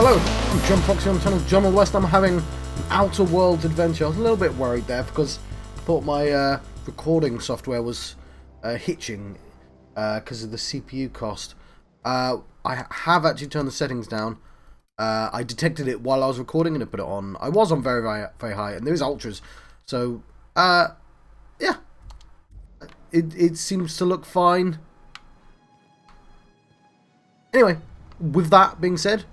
Hello, I'm John Foxy on the channel John West. I'm having an Outer Worlds adventure. I was a little bit worried there because I thought my recording software was hitching because of the CPU cost. I have actually turned the settings down. I detected it while I was recording and I put it on. I was on very, very, very high, and there is ultras. So, yeah. It seems to look fine. Anyway, with that being said,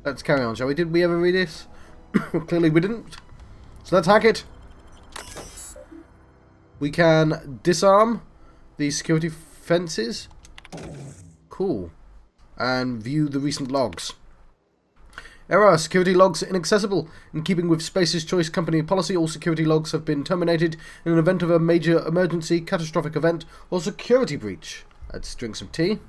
let's carry on, shall we? Did we ever read this? Clearly we didn't. So let's hack it. We can disarm these security fences. Cool. And view the recent logs. Error. Security logs inaccessible. In keeping with Space's Choice Company policy, all security logs have been terminated in an event of a major emergency, catastrophic event, or security breach. Let's drink some tea.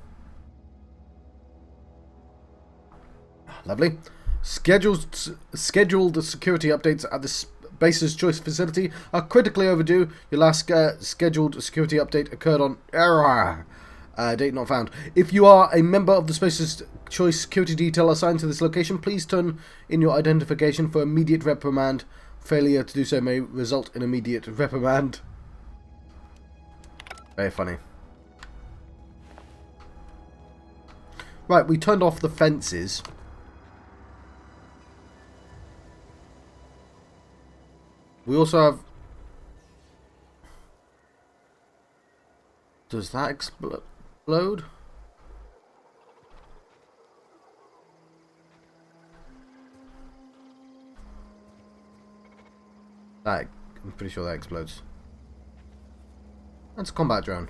Lovely. Scheduled security updates at the Space's Choice facility are critically overdue. Your last scheduled security update occurred on error. Date not found. If you are a member of the Space's Choice security detail assigned to this location, please turn in your identification for immediate reprimand. Failure to do so may result in immediate reprimand. Very funny. Right, we turned off the fences. We also have... Does that explode? That, I'm pretty sure that explodes. That's a combat drone.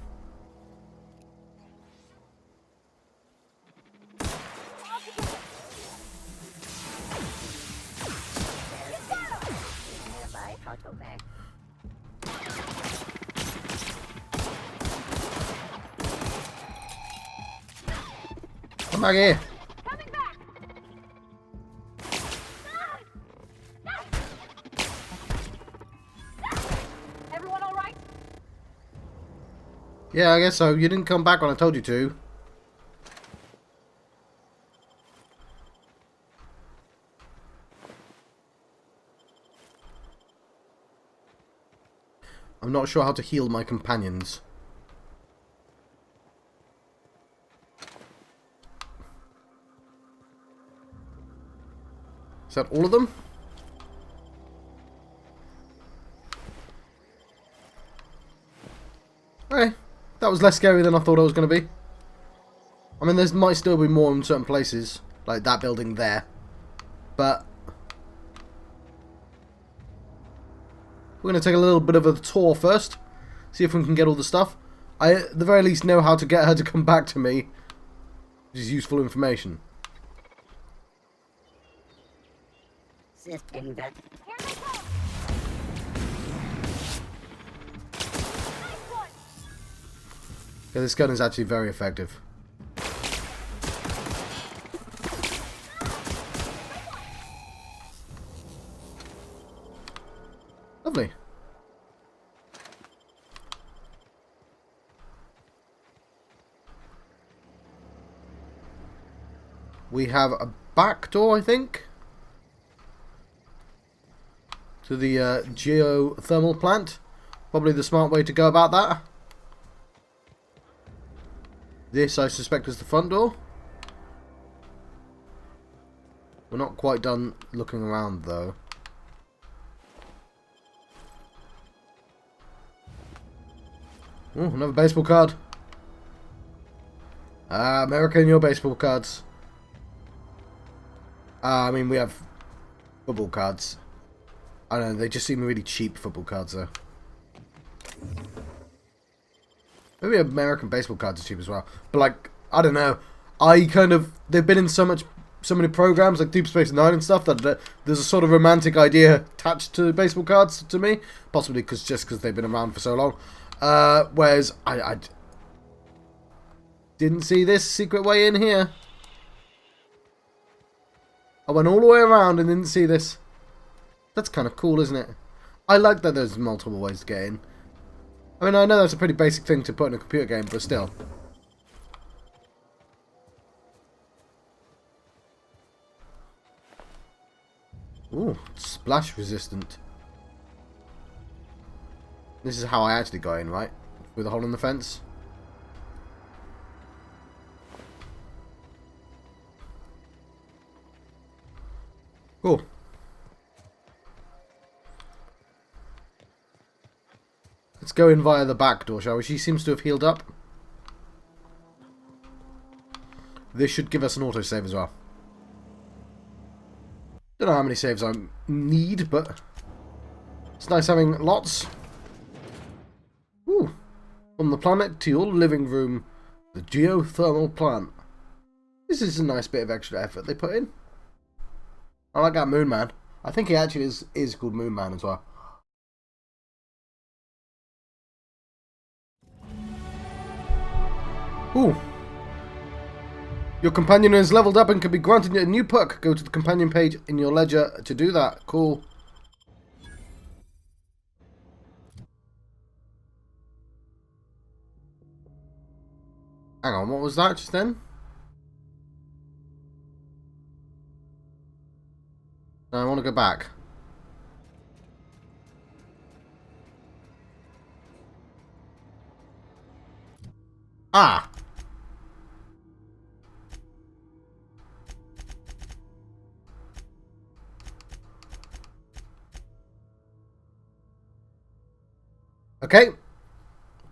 Come back here. Coming back. Everyone all right? Yeah, I guess so. You didn't come back when I told you to. I'm not sure how to heal my companions. Is that all of them? Okay, that was less scary than I thought it was going to be. I mean, there might still be more in certain places, like that building there. But we're going to take a little bit of a tour first, see if we can get all the stuff. I, at the very least, know how to get her to come back to me, which is useful information. System that. Here they come. Nice one. Yeah, this gun is actually very effective. Lovely. We have a back door, I think, to the geothermal plant. Probably the smart way to go about that. This, I suspect, is the front door. We're not quite done looking around, though. Oh, another baseball card. America and your baseball cards. I mean, we have football cards. I don't know, they just seem really cheap, football cards, though. Maybe American baseball cards are cheap as well. But, like, I don't know. They've been in so many programs, like Deep Space Nine and stuff, that there's a sort of romantic idea attached to baseball cards to me. Possibly because they've been around for so long. Whereas, I didn't see this secret way in here. I went all the way around and didn't see this. That's kind of cool, isn't it? I like that there's multiple ways to get in. I mean, I know that's a pretty basic thing to put in a computer game, but still. Ooh, splash resistant. This is how I actually got in, right? With a hole in the fence. Cool. Let's go in via the back door, shall we? She seems to have healed up. This should give us an autosave as well. Don't know how many saves I need, but it's nice having lots. Ooh. From the planet to your living room, the geothermal plant. This is a nice bit of extra effort they put in. I like that Moon Man. I think he actually is called Moon Man as well. Ooh. Your companion is leveled up and can be granted a new perk. Go to the companion page in your ledger to do that. Cool. Hang on, what was that just then? No, I want to go back. Ah! Okay.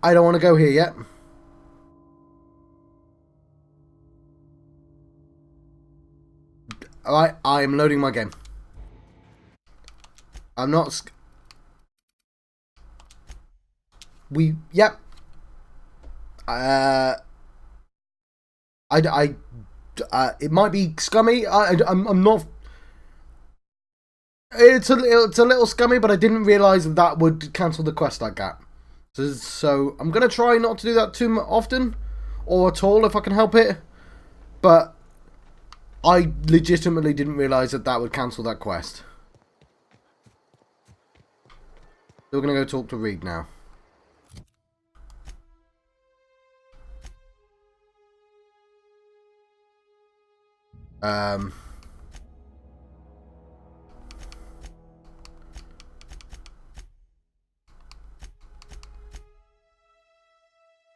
I don't want to go here yet. Alright, I am loading my game. I'm not... Yep. It might be scummy. I'm not... It's a little scummy, but I didn't realise that would cancel the quest like that. So I'm going to try not to do that too often, or at all if I can help it. But I legitimately didn't realise that would cancel that quest. So we're going to go talk to Reed now.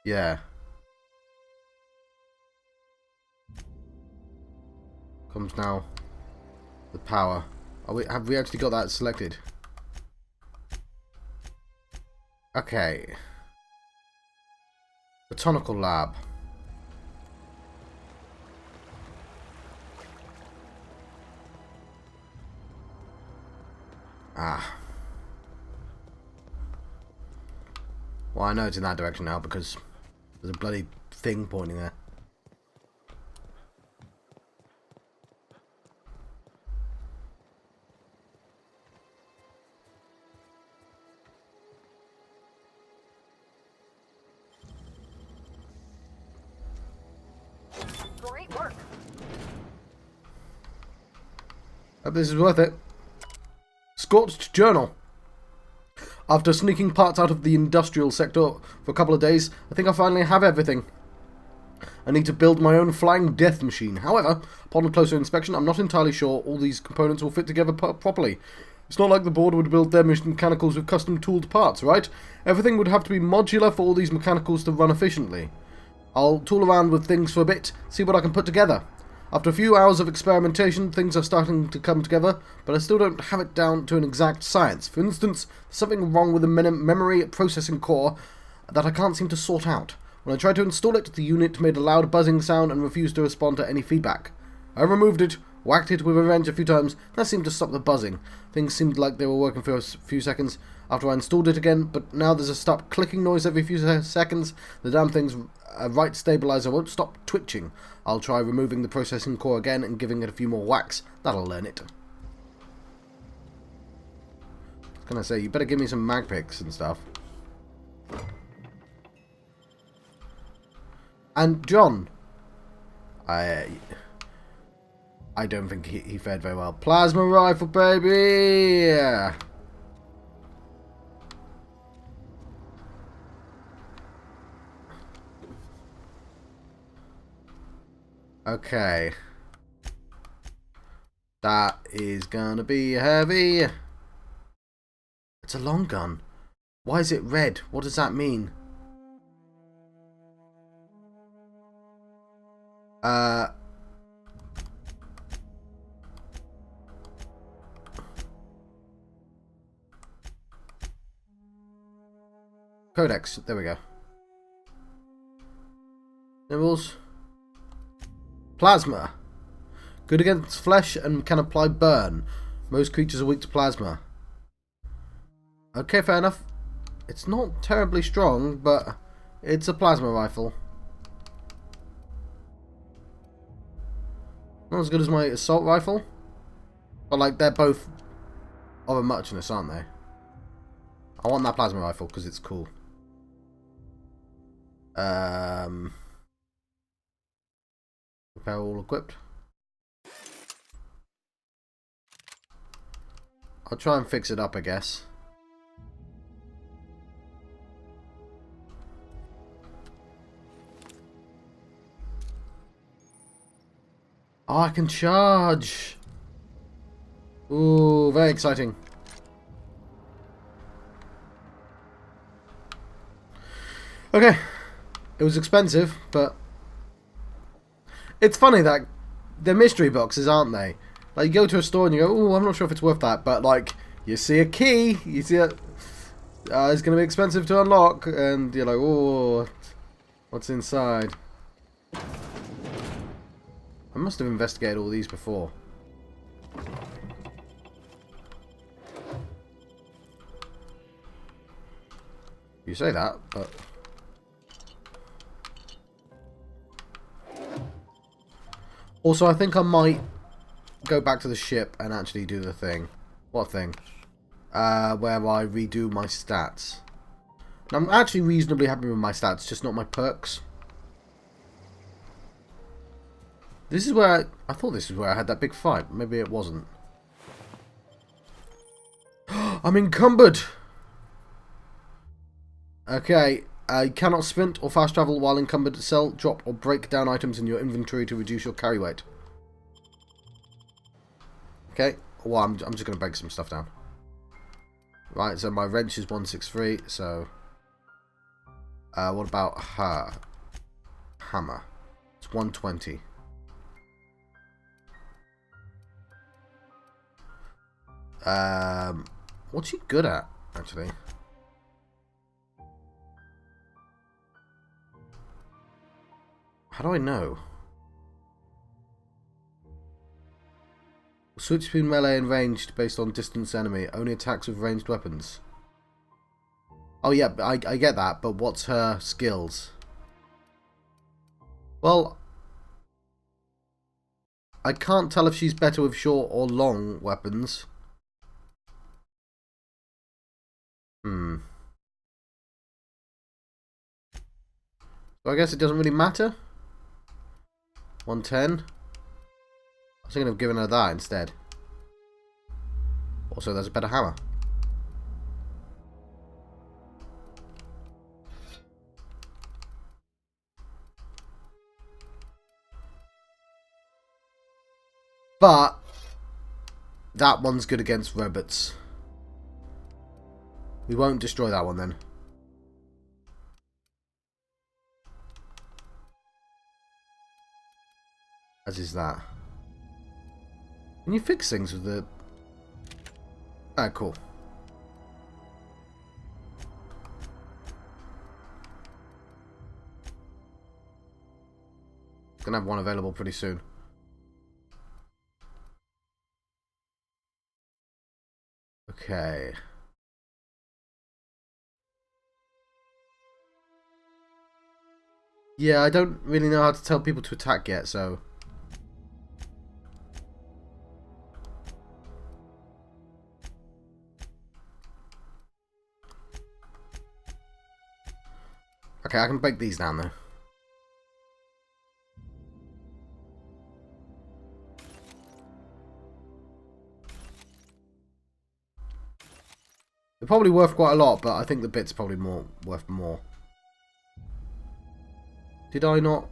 Yeah. Comes now. The power. Have we actually got that selected? Okay. Botanical lab. Ah. Well, I know it's in that direction now because there's a bloody thing pointing there. Great work. Hope this is worth it. Scorched Journal. After sneaking parts out of the industrial sector for a couple of days, I think I finally have everything. I need to build my own flying death machine. However, upon closer inspection, I'm not entirely sure all these components will fit together properly. It's not like the board would build their mechanicals with custom tooled parts, right? Everything would have to be modular for all these mechanicals to run efficiently. I'll tool around with things for a bit, see what I can put together. After a few hours of experimentation, things are starting to come together, but I still don't have it down to an exact science. For instance, there's something wrong with the memory processing core that I can't seem to sort out. When I tried to install it, the unit made a loud buzzing sound and refused to respond to any feedback. I removed it, whacked it with a wrench a few times, and that seemed to stop the buzzing. Things seemed like they were working for a few seconds after I installed it again, but now there's a stop clicking noise every few seconds. The damn thing's right stabilizer won't stop twitching. I'll try removing the processing core again and giving it a few more whacks. That'll learn it. What can I say? You better give me some mag picks and stuff. And John, I don't think he fared very well. Plasma rifle, baby! Yeah. Okay. That is gonna be heavy. It's a long gun. Why is it red? What does that mean? Codex. There we go. Nibbles. Plasma. Good against flesh and can apply burn. Most creatures are weak to plasma. Okay, fair enough. It's not terribly strong, but it's a plasma rifle. Not as good as my assault rifle. But, like, they're both of a muchness, aren't they? I want that plasma rifle because it's cool. Repair all equipped. I'll try and fix it up, I guess. Oh, I can charge! Ooh, very exciting. Okay. It was expensive, but... It's funny that they're mystery boxes, aren't they? Like, you go to a store and you go, ooh, I'm not sure if it's worth that, but, like, you see a key, you see it, it's going to be expensive to unlock, and you're like, ooh, what's inside? I must have investigated all these before. You say that, but... Also, I think I might go back to the ship and actually do the thing. What thing? Where I redo my stats. And I'm actually reasonably happy with my stats, just not my perks. This is where I thought this is where I had that big fight. Maybe it wasn't. I'm encumbered! Okay. You cannot sprint or fast travel while encumbered. Sell, drop, or break down items in your inventory to reduce your carry weight. Okay. Well, I'm just going to break some stuff down. Right, so my wrench is 163, so... what about her? Hammer. It's 120. What's she good at, actually? How do I know? Switch between melee and ranged based on distance enemy. Only attacks with ranged weapons. Oh yeah, I get that, but what's her skills? Well, I can't tell if she's better with short or long weapons. So I guess it doesn't really matter. 110. I was thinking of giving her that instead. Also, there's a better hammer. But that one's good against robots. We won't destroy that one then. As is that. Can you fix things with the... Ah, cool. Gonna have one available pretty soon. Okay. Yeah, I don't really know how to tell people to attack yet, so... Okay, I can break these down though. They're probably worth quite a lot, but I think the bit's probably worth more. Did I not?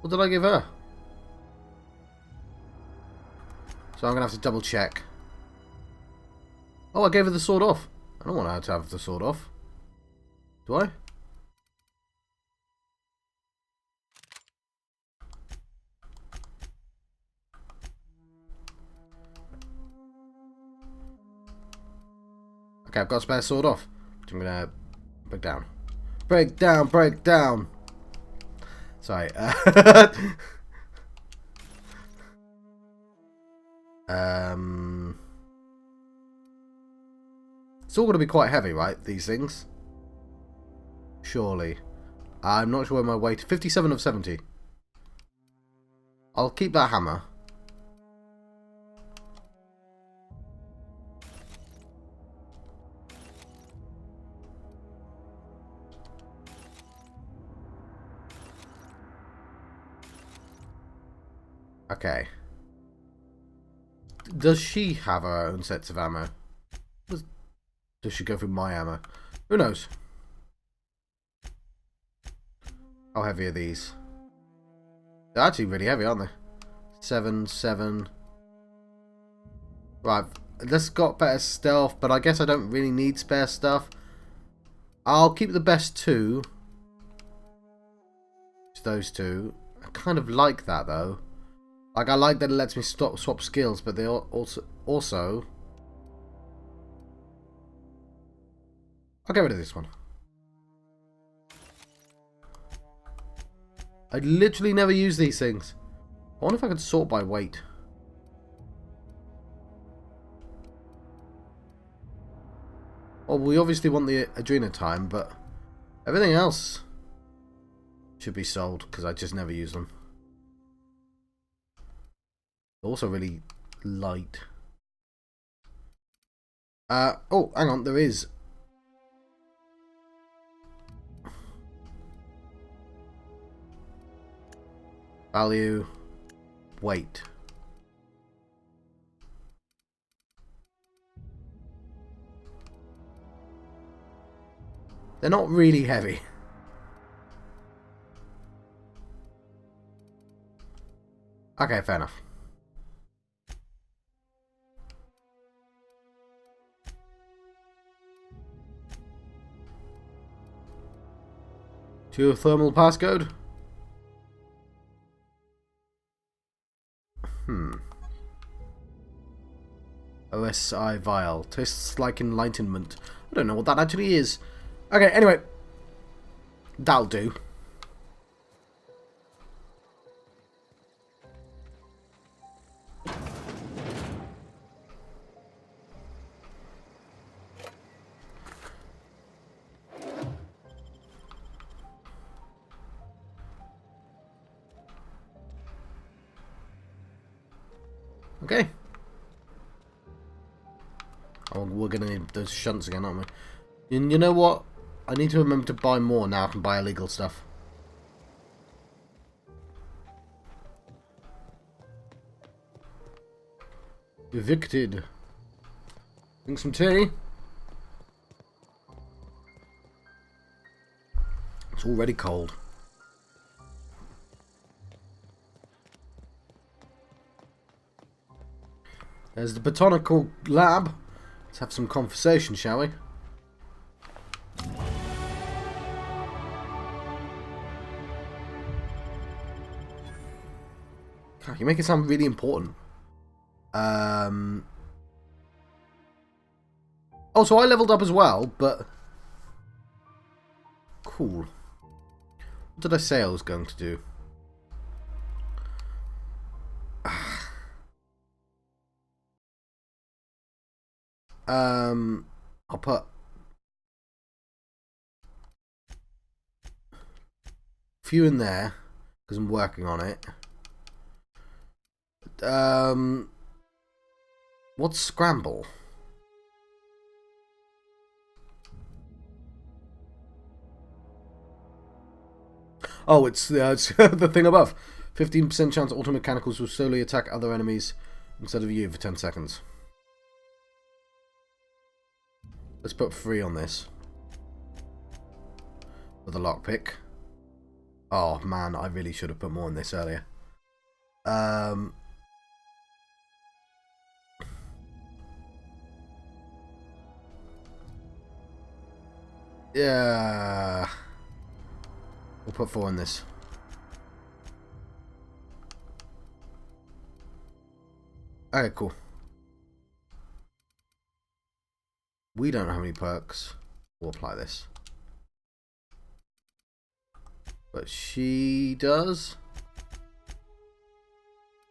What did I give her? So I'm going to have to double check. Oh, I gave her the sword off. I don't want her to have the sword off. Do I? Okay, I've got a spare sword off. Which I'm going to break down. Break down, break down. Sorry. It's all going to be quite heavy, right? These things. Surely. I'm not sure where my weight... 57 of 70. I'll keep that hammer. Okay. Does she have her own sets of ammo? Does she go through my ammo? Who knows? How heavy are these? They're actually really heavy, aren't they? 7, 7. Right, this got better stealth, but I guess I don't really need spare stuff. I'll keep the best two. It's those two. I kind of like that, though. Like, I like that it lets me swap skills, but they also... I'll get rid of this one. I literally never use these things. I wonder if I could sort by weight. Well, we obviously want the adrenotime, but everything else should be sold, because I just never use them. They're also really light. Oh, hang on, there is... Value, weight. They're not really heavy. Okay, fair enough. Geothermal passcode? OSI vial. Tastes like enlightenment. I don't know what that actually is. Okay, anyway. That'll do. Okay. Oh, we're going to need those shunts again, aren't we? And you know what? I need to remember to buy more now. I can buy illegal stuff. Evicted. Drink some tea. It's already cold. There's the Botanical lab. Let's have some conversation, shall we? God, you make it sound really important. Oh, so I leveled up as well, but... Cool. What did I say I was going to do? I'll put... a few in there, because I'm working on it. What's scramble? Oh, it's the thing above. 15% chance auto mechanicals will slowly attack other enemies instead of you for 10 seconds. Let's put 3 on this. For the lockpick. Oh man, I really should have put more on this earlier. Yeah. We'll put 4 in this. Okay, cool. We don't have any perks. We'll apply this. But she does.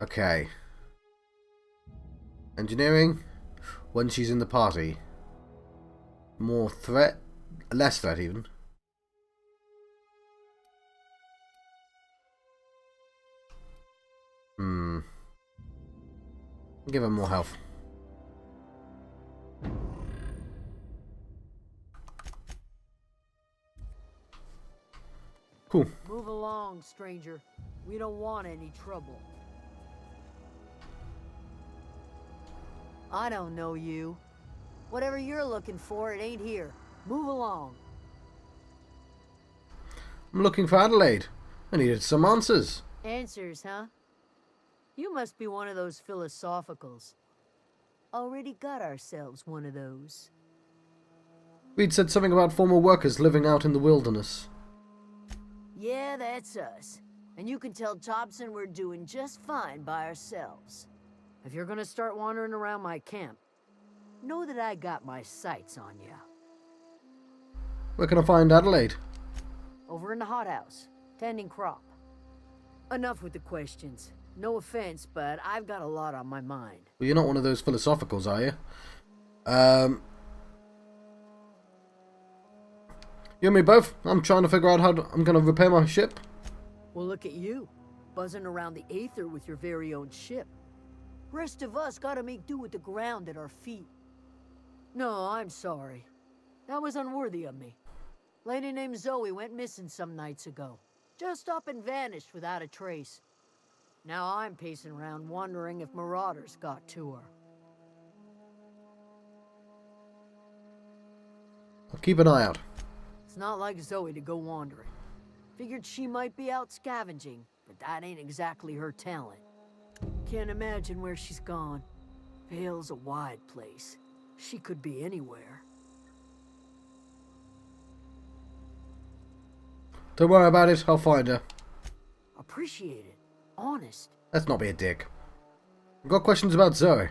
Okay. Engineering. When she's in the party. More threat. Less threat even. Give her more health. Cool. Move along, stranger. We don't want any trouble. I don't know you. Whatever you're looking for, it ain't here. Move along. I'm looking for Adelaide. I needed some answers. Answers, huh? You must be one of those philosophicals. Already got ourselves one of those. We'd said something about former workers living out in the wilderness. Yeah, that's us. And you can tell Thompson we're doing just fine by ourselves. If you're gonna start wandering around my camp, know that I got my sights on you. Where can I find Adelaide? Over in the hothouse, tending crop. Enough with the questions. No offense, but I've got a lot on my mind. Well, you're not one of those philosophicals, are you? You and me both. I'm trying to figure out how I'm going to repair my ship. Well, look at you, buzzing around the aether with your very own ship. Rest of us gotta make do with the ground at our feet. No, I'm sorry. That was unworthy of me. Lady named Zoe went missing some nights ago. Just up and vanished without a trace. Now I'm pacing around wondering if marauders got to her. I'll keep an eye out. It's not like Zoe to go wandering. Figured she might be out scavenging, but that ain't exactly her talent. Can't imagine where she's gone. Vale's a wide place. She could be anywhere. Don't worry about it. I'll find her. Appreciate it. Honest. Let's not be a dick. I've got questions about Zoe.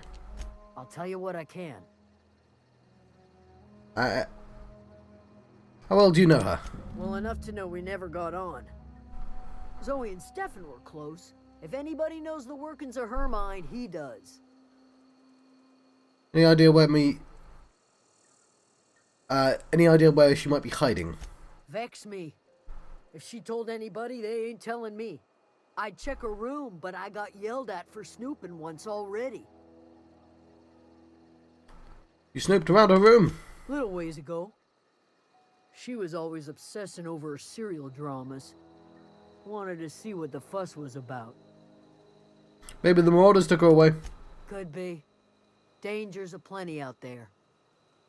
I'll tell you what I can. How well do you know her? Well, enough to know we never got on. Zoe and Stefan were close. If anybody knows the workings of her mind, he does. Any idea where any idea where she might be hiding? Vex me. If she told anybody, they ain't telling me. I'd check her room, but I got yelled at for snooping once already. You snooped around her room? Little ways ago. She was always obsessing over her serial dramas. Wanted to see what the fuss was about. Maybe the marauders took her away. Could be. Dangers aplenty out there.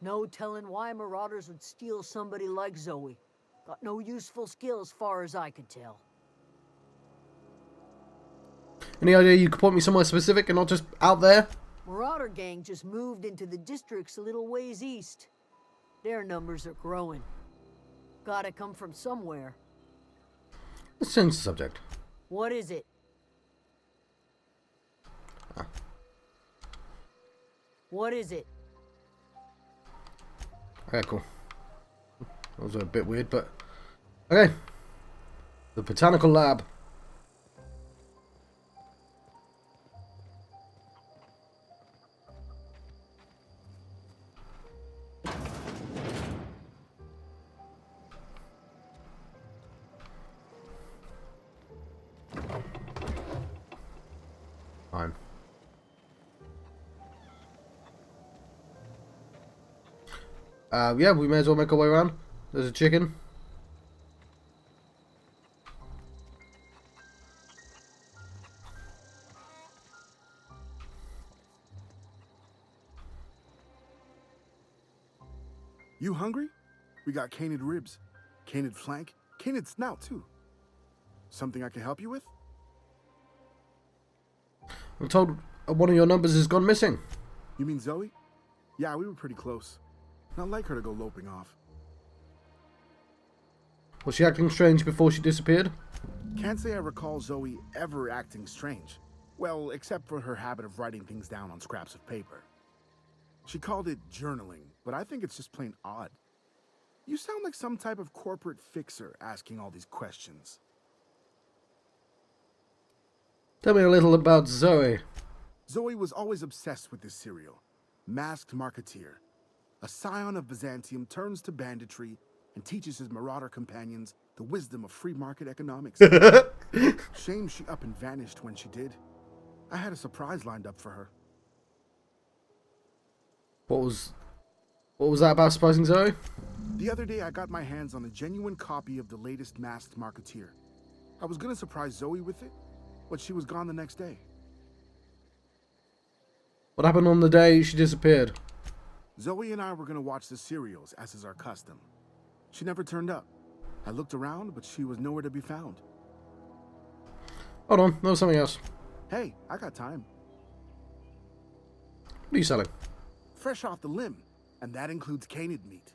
No telling why marauders would steal somebody like Zoe. Got no useful skill as far as I could tell. Any idea you could point me somewhere specific and not just out there? Marauder gang just moved into the districts a little ways east. Their numbers are growing. Gotta come from somewhere. Let's change the subject. What is it? What is it? Okay, cool. That was a bit weird, but... Okay. The Botanical Lab. Fine. Yeah, we may as well make our way around. There's a chicken. You hungry? We got canid ribs, canid flank, canid snout too. Something I can help you with? I'm told one of your numbers has gone missing. You mean Zoe? Yeah, we were pretty close. Not like her to go loping off. Was she acting strange before she disappeared? Can't say I recall Zoe ever acting strange. Well, except for her habit of writing things down on scraps of paper. She called it journaling, but I think it's just plain odd. You sound like some type of corporate fixer asking all these questions. Tell me a little about Zoe. Zoe was always obsessed with this serial. Masked Marketeer. A scion of Byzantium turns to banditry and teaches his marauder companions the wisdom of free market economics. Shame she up and vanished when she did. I had a surprise lined up for her. What was that about surprising Zoe? The other day I got my hands on a genuine copy of the latest Masked Marketeer. I was gonna surprise Zoe with it, but she was gone the next day. What happened on the day she disappeared? Zoe and I were gonna watch the serials, as is our custom. She never turned up. I looked around, but she was nowhere to be found. Hold on, there was something else. Hey, I got time. What are you selling? Fresh off the limb, and that includes canid meat.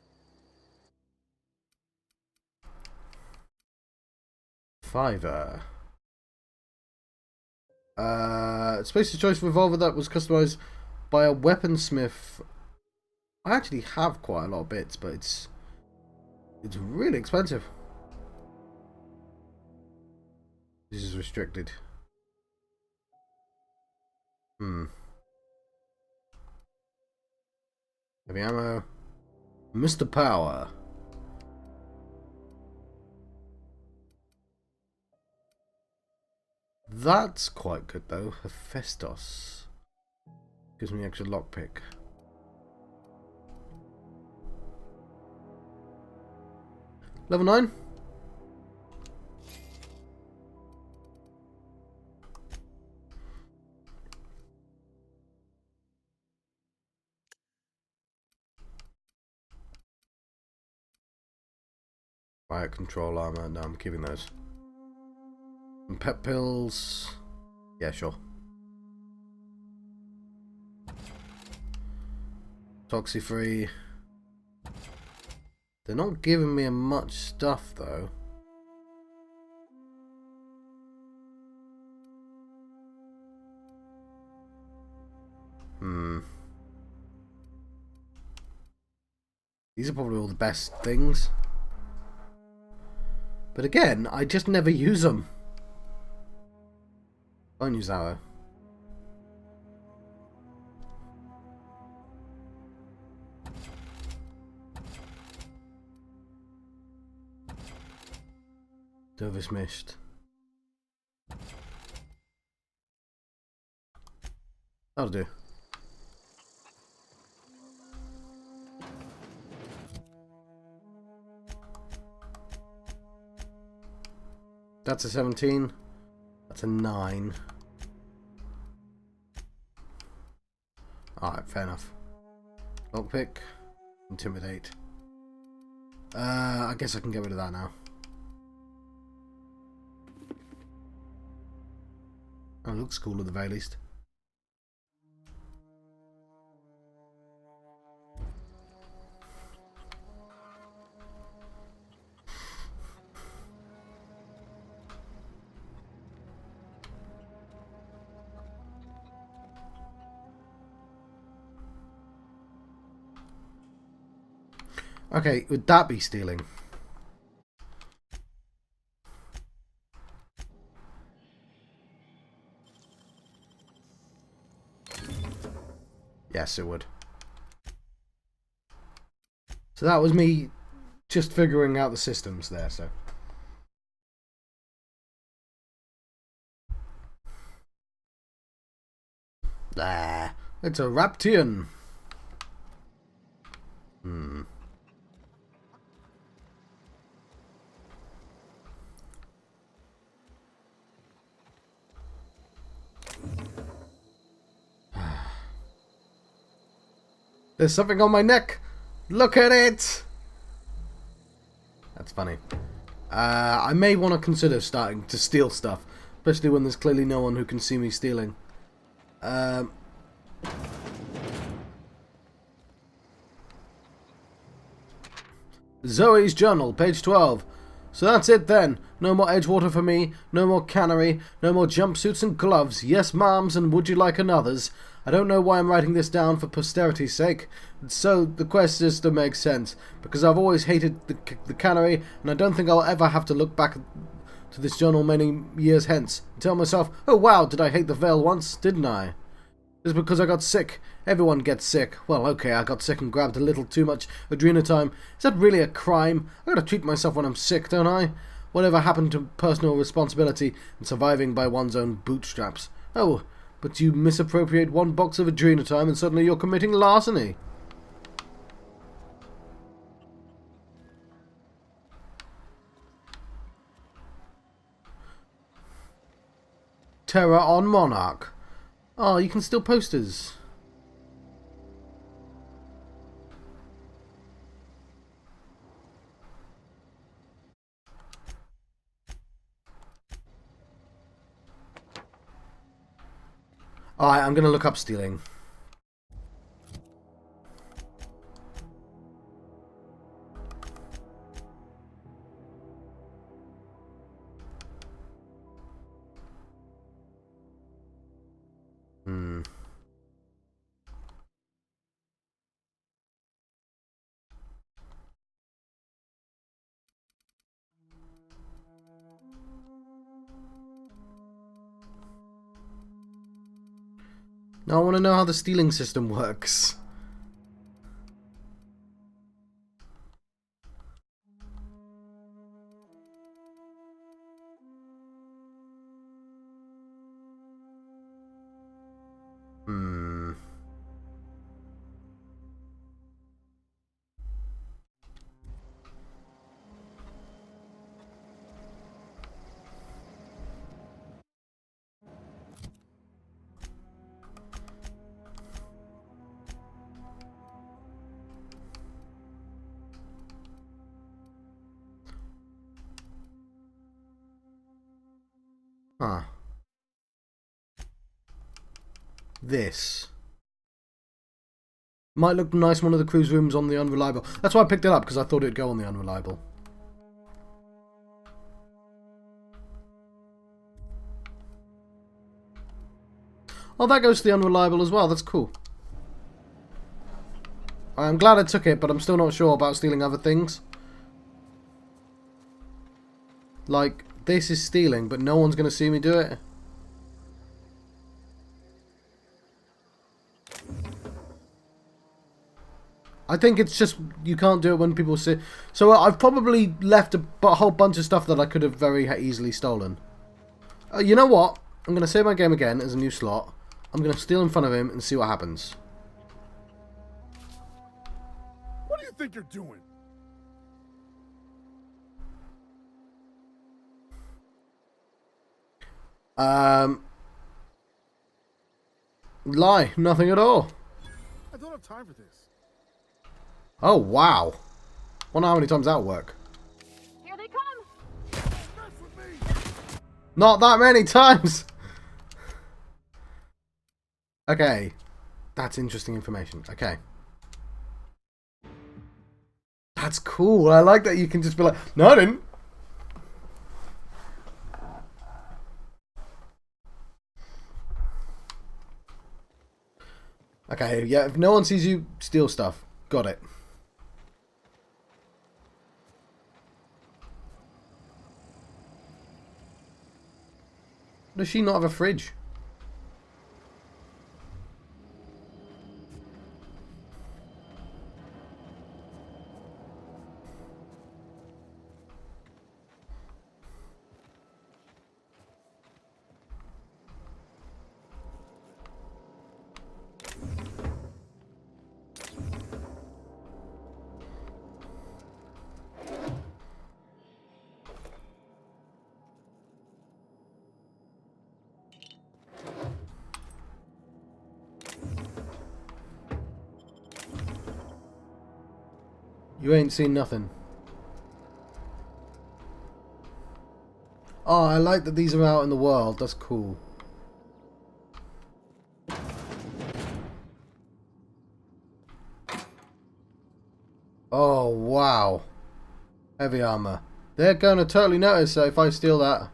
Fiverr. Space's Choice revolver that was customized by a weaponsmith. I actually have quite a lot of bits, but it's really expensive. This is restricted. Heavy ammo. Mr. Power. That's quite good though. Hephaestus. Gives me extra lockpick. Level 9. Riot control armor. No, I'm keeping those. And pet pills. Yeah, sure. Toxi free. They're not giving me much stuff though. These are probably all the best things. But again, I just never use them. Won't use that though. Dovis mist. That'll do. That's a 17. That's a 9. Alright, fair enough. Lockpick. Intimidate. I guess I can get rid of that now. Oh, it looks cool at the very least. Okay, would that be stealing? Yes, it would. So that was me just figuring out the systems there, so. There. It's a Raptian. There's something on my neck. Look at it. That's funny. I may want to consider starting to steal stuff, especially when there's clearly no one who can see me stealing. Zoe's journal, page 12. So that's it then. No more Edgewater for me, no more cannery, no more jumpsuits and gloves. Yes, ma'ams, and would you like another's? I don't know why I'm writing this down for posterity's sake. So the quest system makes sense, because I've always hated the cannery, and I don't think I'll ever have to look back to this journal many years hence and tell myself, oh wow, did I hate the veil once, didn't I? It's because I got sick. Everyone gets sick. Well, okay, I got sick and grabbed a little too much adrenotime. Is that really a crime? I gotta treat myself when I'm sick, don't I? Whatever happened to personal responsibility and surviving by one's own bootstraps? Oh, but you misappropriate one box of adrenotime and suddenly you're committing larceny. Terror on Monarch. Oh, you can still posters. Alright, I'm gonna look up stealing. Now I want to know how the stealing system works. Huh. This. Might look nice in one of the cruise rooms on the Unreliable. That's why I picked it up, because I thought it'd go on the Unreliable. Oh, that goes to the Unreliable as well. That's cool. I'm glad I took it, but I'm still not sure about stealing other things. Like, this is stealing, but no one's going to see me do it. I think it's just you can't do it when people see. So I've probably left a whole bunch of stuff that I could have very easily stolen. You know what? I'm going to save my game again as a new slot. I'm going to steal in front of him and see what happens. What do you think you're doing? Lie. Nothing at all. I don't have time for this. Oh, wow. Wonder how many times that would work. Here they come. Mess with me. Not that many times! Okay. That's interesting information. Okay. That's cool. I like that you can just be like, no, I didn't. Okay, yeah, if no one sees you steal stuff. Got it. Does she not have a fridge? You ain't seen nothing. Oh, I like that these are out in the world. That's cool. Oh, wow. Heavy armor. They're going to totally notice if I steal that.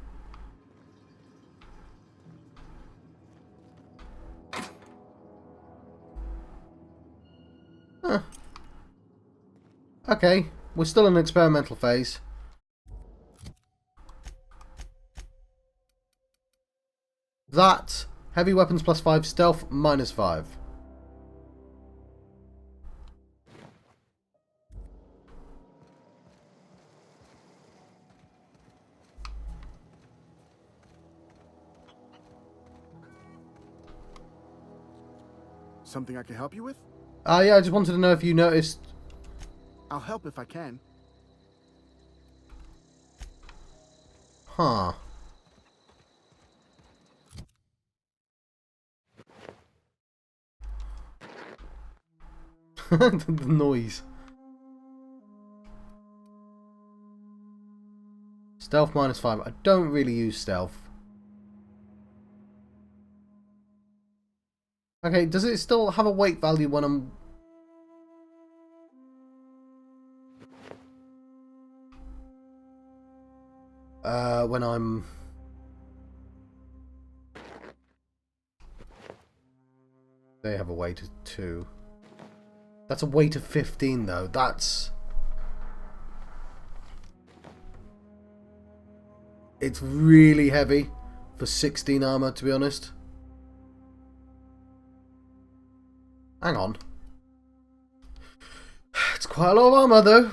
Huh. Okay, we're still in the experimental phase. That, heavy weapons +5, stealth -5. Something I can help you with? Yeah, I just wanted to know if you noticed. I'll help if I can. Huh. The noise. Stealth -5. I don't really use stealth. Okay, does it still have a weight value when I'm... when I'm... They have a weight of 2. That's a weight of 15 though. That's... It's really heavy for 16 armor, to be honest. Hang on. It's quite a lot of armor, though.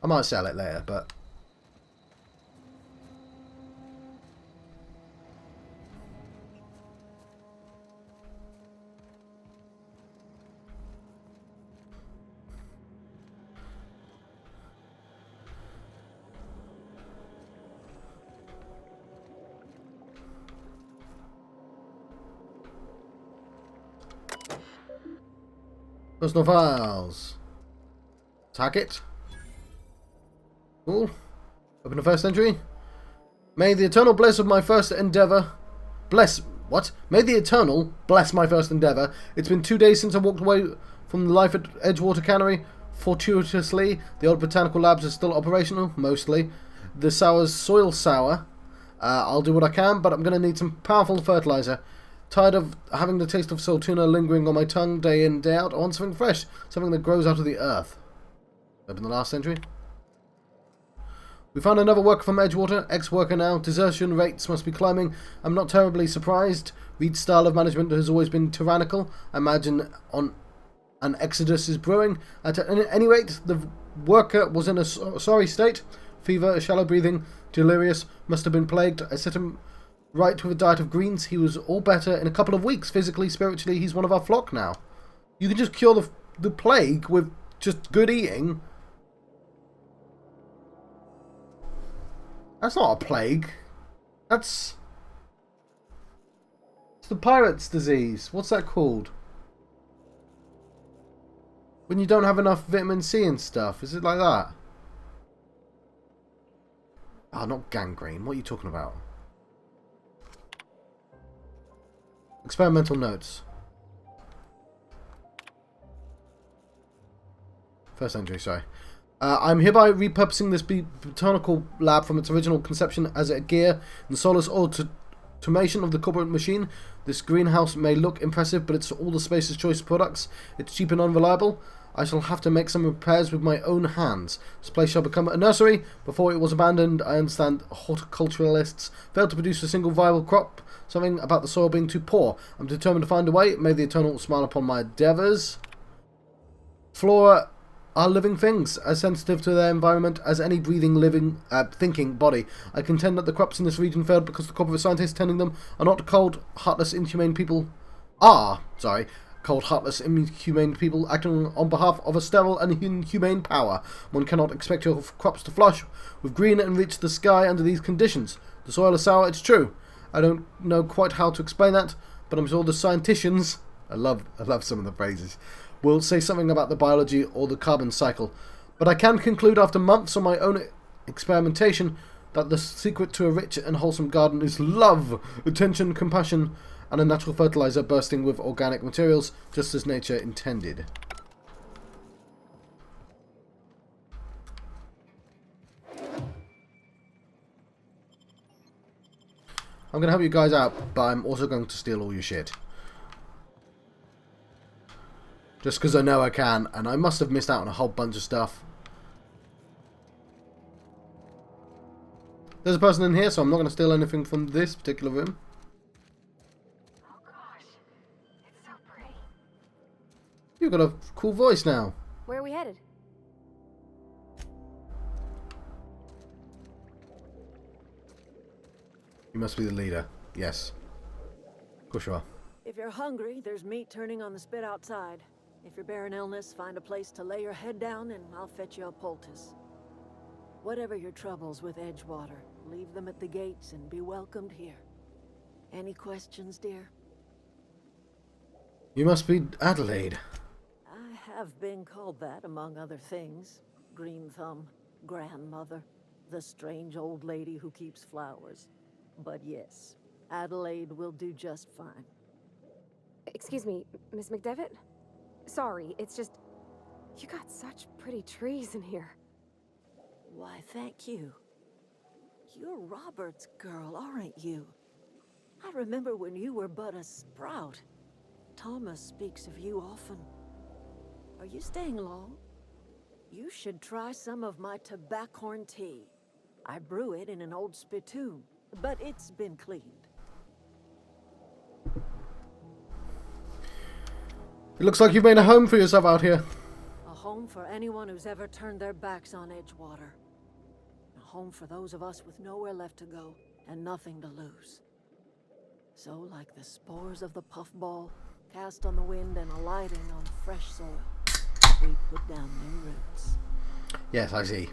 I might sell it later, but... Personal files. Target. Cool. Open the first entry. May the eternal bliss of my first endeavour... Bless... What? May the eternal bless my first endeavour. It's been 2 days since I walked away from the life at Edgewater Cannery. Fortuitously, the old botanical labs are still operational, mostly. The sour's soil sour. I'll do what I can, but I'm going to need some powerful fertiliser. Tired of having the taste of soil tuna lingering on my tongue day in, day out. I want something fresh. Something that grows out of the earth. Open the last entry. We found another worker from Edgewater. Ex-worker now. Desertion rates must be climbing. I'm not terribly surprised. Reed's style of management has always been tyrannical. I imagine an exodus is brewing. At any rate, the worker was in a sorry state. Fever, shallow breathing, delirious. Must have been plagued. I set him right with a diet of greens. He was all better in a couple of weeks. Physically, spiritually, he's one of our flock now. You can just cure the plague with just good eating. That's not a plague. It's the pirate's disease. What's that called? When you don't have enough vitamin C and stuff. Is it like that? Ah, not gangrene. What are you talking about? Experimental notes. First entry, sorry. I'm hereby repurposing this botanical lab from its original conception as a gear and soulless automation of the corporate machine. This greenhouse may look impressive, but it's all the Spacer's Choice products. It's cheap and unreliable. I shall have to make some repairs with my own hands. This place shall become a nursery. Before it was abandoned, I understand horticulturalists failed to produce a single viable crop. Something about the soil being too poor. I'm determined to find a way. May the Eternal smile upon my endeavours. Flora are living things, as sensitive to their environment as any breathing, living, thinking body. I contend that the crops in this region failed because the corporate scientists tending them are not cold, heartless, inhumane people. Cold, heartless, inhumane people acting on behalf of a sterile and inhumane power. One cannot expect your crops to flush with green and reach the sky under these conditions. The soil is sour, it's true. I don't know quite how to explain that, but I'm sure the scienticians, I love some of the phrases, will say something about the biology or the carbon cycle. But I can conclude after months on my own experimentation that the secret to a rich and wholesome garden is love, attention, compassion, and a natural fertilizer bursting with organic materials, just as nature intended. I'm going to help you guys out, but I'm also going to steal all your shit. Just because I know I can, and I must have missed out on a whole bunch of stuff. There's a person in here, so I'm not going to steal anything from this particular room. Oh gosh, it's so pretty. You've got a cool voice now. Where are we headed? You must be the leader. Yes. Of course you are. If you're hungry, there's meat turning on the spit outside. If you're bearing illness, find a place to lay your head down and I'll fetch you a poultice. Whatever your troubles with Edgewater, leave them at the gates and be welcomed here. Any questions, dear? You must be Adelaide. I have been called that, among other things. Green Thumb, grandmother, the strange old lady who keeps flowers. But yes, Adelaide will do just fine. Excuse me, Miss McDevitt? Sorry, it's just... You got such pretty trees in here. Why, thank you. You're Robert's girl, aren't you? I remember when you were but a sprout. Thomas speaks of you often. Are you staying long? You should try some of my tobaccorn tea. I brew it in an old spittoon, but it's been cleaned. It looks like you've made a home for yourself out here. A home for anyone who's ever turned their backs on Edgewater. A home for those of us with nowhere left to go and nothing to lose. So, like the spores of the puffball, cast on the wind and alighting on fresh soil, we put down new roots. Yes, I see.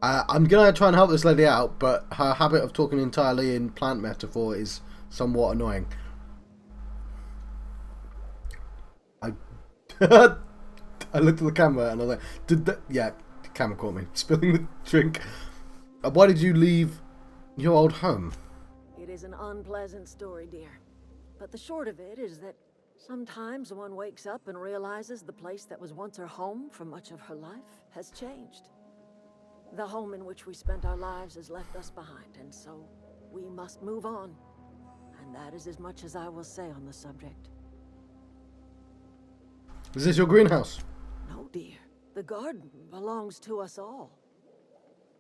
I'm going to try and help this lady out, but her habit of talking entirely in plant metaphor is somewhat annoying. I looked at the camera and I was like, did that? Yeah, the camera caught me. Spilling the drink. Why did you leave your old home? It is an unpleasant story, dear. But the short of it is that sometimes one wakes up and realizes the place that was once her home for much of her life has changed. The home in which we spent our lives has left us behind, and so we must move on. And that is as much as I will say on the subject. Is this your greenhouse? No, dear. The garden belongs to us all.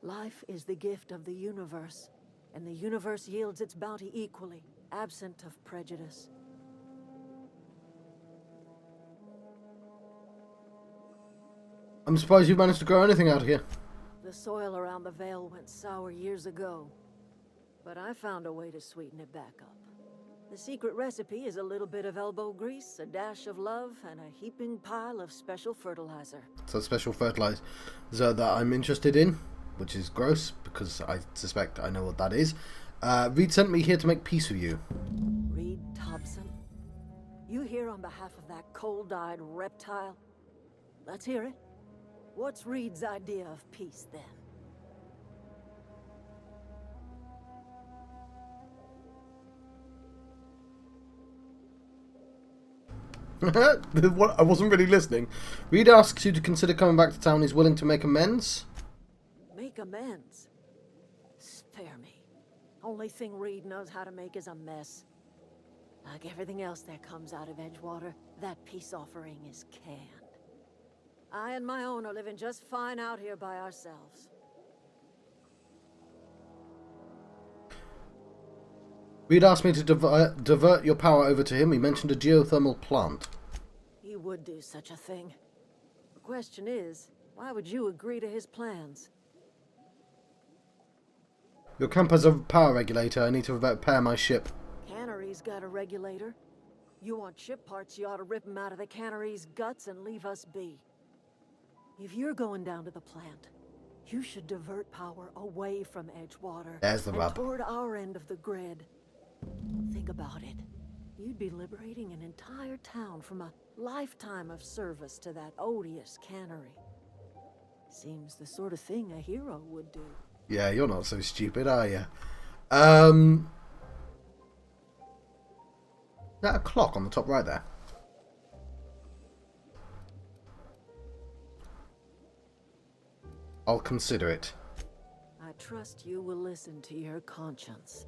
Life is the gift of the universe, and the universe yields its bounty equally, absent of prejudice. I'm surprised you've managed to grow anything out here. The soil around the Vale went sour years ago, but I found a way to sweeten it back up. The secret recipe is a little bit of elbow grease, a dash of love, and a heaping pile of special fertilizer. So special fertilizer that I'm interested in, which is gross, because I suspect I know what that is. Reed sent me here to make peace with you. Reed Thompson? You here on behalf of that cold-eyed reptile? Let's hear it. What's Reed's idea of peace, then? What? I wasn't really listening. Reed asks you to consider coming back to town. He's willing to make amends. Make amends? Spare me. Only thing Reed knows how to make is a mess. Like everything else that comes out of Edgewater, that peace offering is canned. I and my own are living just fine out here by ourselves. Reed asked me to divert your power over to him. He mentioned a geothermal plant. He would do such a thing. The question is, why would you agree to his plans? Your camp has a power regulator. I need to repair my ship. Cannery's got a regulator. You want ship parts, you ought to rip them out of the cannery's guts and leave us be. If you're going down to the plant, you should divert power away from Edgewater There's the and rub. toward our end of the grid. Think about it. You'd be liberating an entire town from a lifetime of service to that odious cannery. Seems the sort of thing a hero would do. Yeah, you're not so stupid, are you? Is that a clock on the top right there? I'll consider it. I trust you will listen to your conscience.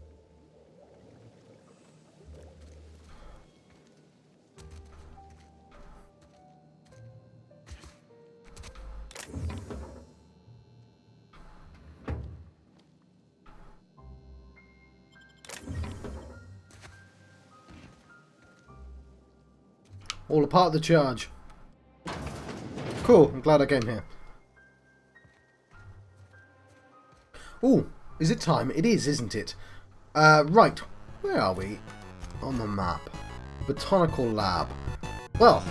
All a part of the charge. Cool, I'm glad I came here. Ooh, is it time? It is, isn't it? Right. Where are we? On the map. Botanical Lab. Well,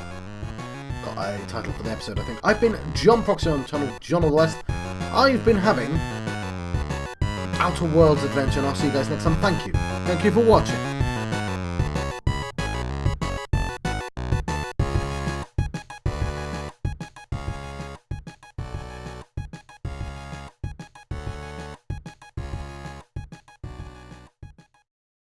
got a title for the episode, I think. I've been John Proxy on the channel John of the West. I've been having Outer Worlds adventure, and I'll see you guys next time. Thank you. Thank you for watching.